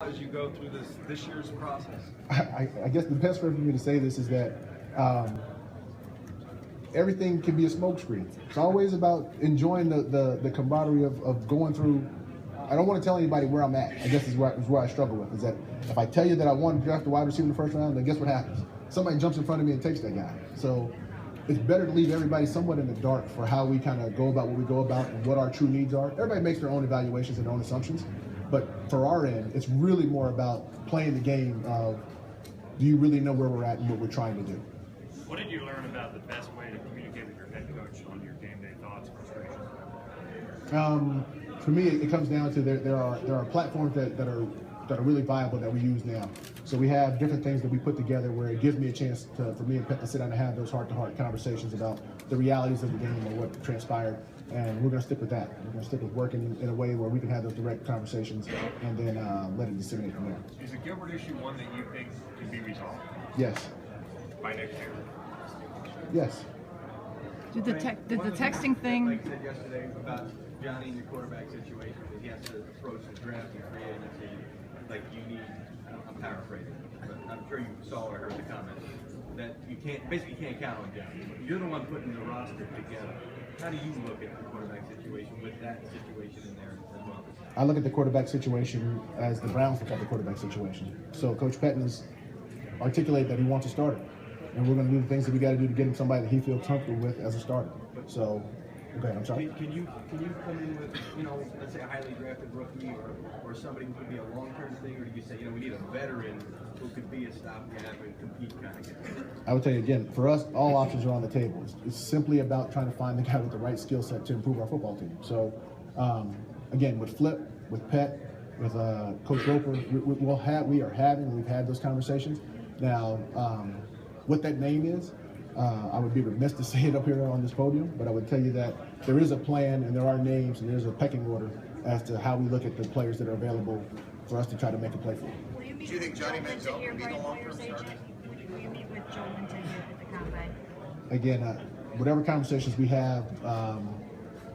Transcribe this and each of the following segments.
as you go through this year's process? I guess the best way for me to say this is that everything can be a smokescreen. It's always about enjoying the camaraderie of going through. I don't want to tell anybody where I'm at. I guess is where I struggle with, is that if I tell you that I want to draft a wide receiver in the first round, then guess what happens? Somebody jumps in front of me and takes that guy. So it's better to leave everybody somewhat in the dark for how we kind of go about what we go about and what our true needs are. Everybody makes their own evaluations and their own assumptions. But for our end, it's really more about playing the game of, do you really know where we're at and what we're trying to do? What did you learn about the best way to communicate with your head coach on your game day thoughts, frustrations? For me, it comes down to there are platforms that are really viable that we use now. So we have different things that we put together where it gives me a chance for me and Pet to sit down and have those heart-to-heart conversations about the realities of the game and what transpired. And we're going to stick with that. We're going to stick with working in a way where we can have those direct conversations and then let it disseminate from there. Is the Gilbert issue one that you think can be resolved? Yes. By next year? Yes. Did the texting thing? Like you said yesterday about Johnny and your quarterback situation, that he has to approach the draft and free agency like you need. I'm paraphrasing, but I'm sure you saw or heard the comments that you can't count on Johnny. You're the one putting the roster together. How do you look at the quarterback situation with that situation in there as well? I look at the quarterback situation as the Browns look at the quarterback situation. So Coach Pettin's articulated that he wants a starter, and we're going to do the things that we got to do to get him somebody that he feels comfortable with as a starter. So, okay, I'm sorry. Can you come in with, let's say a highly drafted rookie or somebody who could be a long-term thing, or do you say, we need a veteran who could be a stopgap and compete kind of guy? I would tell you again, for us, all options are on the table. It's simply about trying to find the guy with the right skill set to improve our football team. So, again, with Flip, with Pet, with Coach Roper, we've had those conversations. Now, what that name is, I would be remiss to say it up here on this podium, but I would tell you that there is a plan and there are names and there's a pecking order as to how we look at the players that are available for us to try to make a play for. Do you think Johnny Manziel will be the long-term starter? Will you meet with Joe Linton at the combine? Again, whatever conversations we have,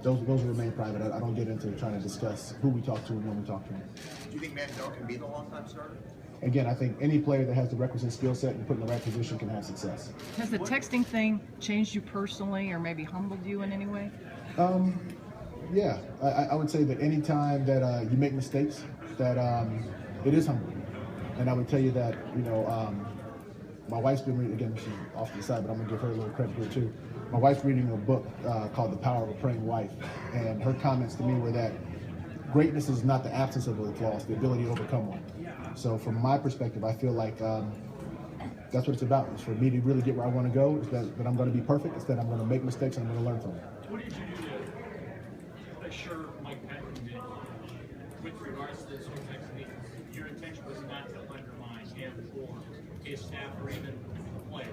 those will remain private. I don't get into trying to discuss who we talk to and when we talk to them. Do you think Manziel can be the long-time starter? Again, I think any player that has the requisite skill set and put in the right position can have success. Has the texting thing changed you personally or maybe humbled you in any way? Yeah, I would say that any time that you make mistakes, that it is humbling. And I would tell you that, my wife's been reading, again, she's off to the side, but I'm going to give her a little credit here too. My wife's reading a book called The Power of a Praying Wife, and her comments to me were that greatness is not the absence of a flaw, it's the ability to overcome one. So from my perspective, I feel like that's what it's about. It's for me to really get where I want to go. It's that I'm going to be perfect. It's that I'm going to make mistakes and I'm going to learn from them. What did you do to assure Mike Pettin with regards to this whole technique? Your intention was not to undermine him or his staff or even players.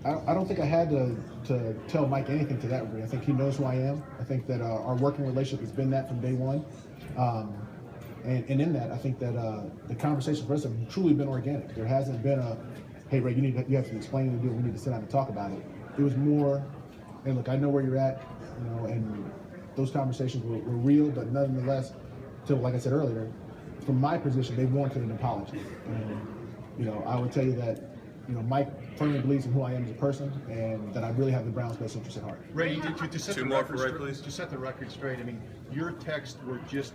I don't think I had to tell Mike anything to that degree. I think he knows who I am. I think that our working relationship has been that from day one. And in that, I think that the conversations for us have truly been organic. There hasn't been a, hey, Ray, you have some explaining to do. We need to sit down and talk about it. It was more, hey, look, I know where you're at, and those conversations were real, but nonetheless, like I said earlier, from my position, they warranted an apology. And, I would tell you that, Mike firmly believes in who I am as a person, and that I really have the Browns' best interest at heart. Ray, to set the record straight, I mean, your texts were just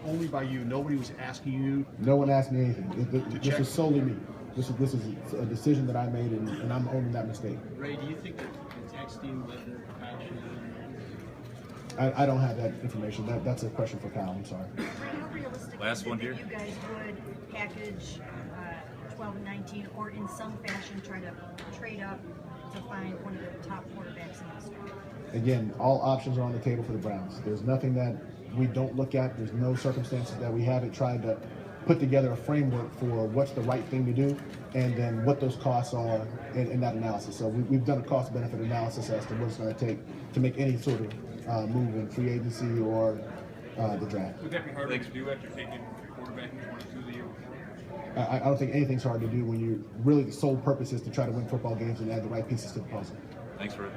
only by you. Nobody was asking you. No one asked me anything. This is solely me. This is a decision that I made, and I'm owning that mistake. Ray, do you think that the texting led to passion? I don't have that information. That's a question for Kyle. I'm sorry. How realistic Last one here. You guys would package 12 and 19, or in some fashion try to trade up to find one of the top quarterbacks in this draft? Again, all options are on the table for the Browns. There's nothing that we don't look at. There's no circumstances that we haven't tried to put together a framework for what's the right thing to do and then what those costs are in that analysis. So we've done a cost-benefit analysis as to what it's going to take to make any sort of move in free agency or the draft. Would that be harder to do after taking your quarterback in 22 the year before? I don't think anything's hard to do when you really the sole purpose is to try to win football games and add the right pieces to the puzzle. Thanks for